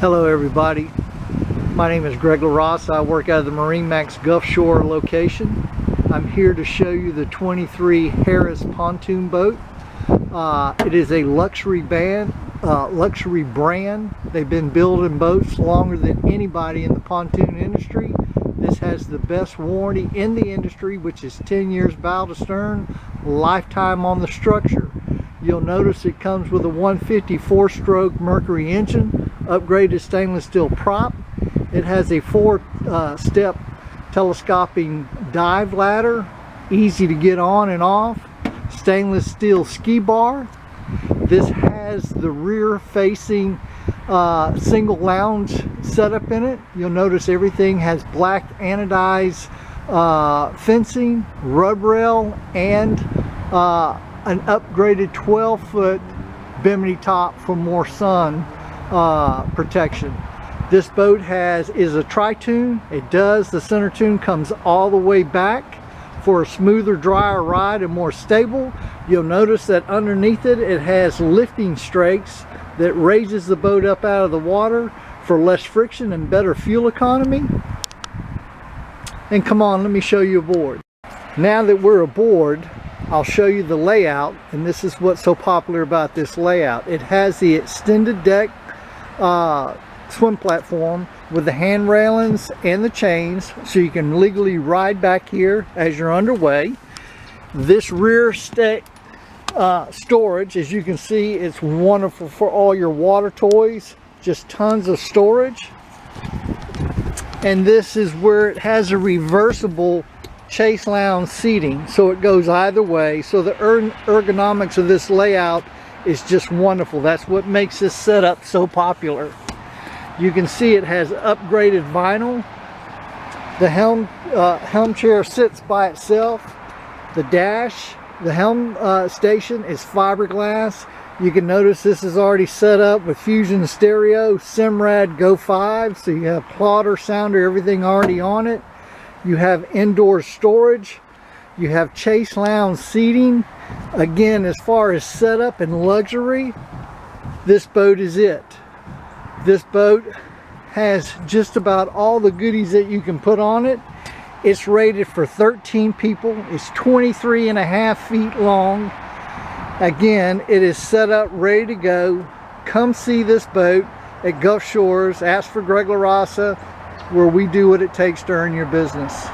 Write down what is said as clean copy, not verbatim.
Hello everybody, my name is Greg LaRossa. I work out of the MarineMax Gulf Shore location. I'm here to show you the 23 Harris pontoon boat. It is a luxury brand. They've been building boats longer than anybody in the pontoon industry. This has the best warranty in the industry, which is 10 years bow to stern, lifetime on the structure. You'll notice it comes with a 150 4-stroke Mercury engine, upgraded stainless steel prop. It has a 4-step telescoping dive ladder, easy to get on and off, stainless steel ski bar. This has the rear facing single lounge setup in it. You'll notice everything has black anodized fencing, rub rail, and an upgraded 12-foot bimini top for more sun protection. This boat is a Tri-Toon. The center tune comes all the way back for a smoother, drier ride and more stable. You'll notice that underneath it has lifting strakes that raises the boat up out of the water for less friction and better fuel economy. And come on, let me show you aboard. Now that we're aboard, I'll show you the layout, and this is what's so popular about this layout. It has the extended deck swim platform with the hand railings and the chains, so you can legally ride back here as you're underway. This rear storage, as you can see, it's wonderful for all your water toys, just tons of storage. And this is where it has a reversible chase lounge seating, so it goes either way. So the ergonomics of this layout is just wonderful. That's what makes this setup so popular. You can see it has upgraded vinyl. The helm chair sits by itself. The dash, the helm station is fiberglass. You can notice this is already set up with Fusion Stereo, Simrad Go 5, so you have plotter, sounder, everything already on it. You have indoor storage. You have chase lounge seating. Again, as far as setup and luxury, this boat is it. This boat has just about all the goodies that you can put on it. It's rated for 13 people. It's 23.5 feet long. Again, it is set up, ready to go. Come see this boat at Gulf Shores. Ask for Greg LaRossa, where we do what it takes to earn your business.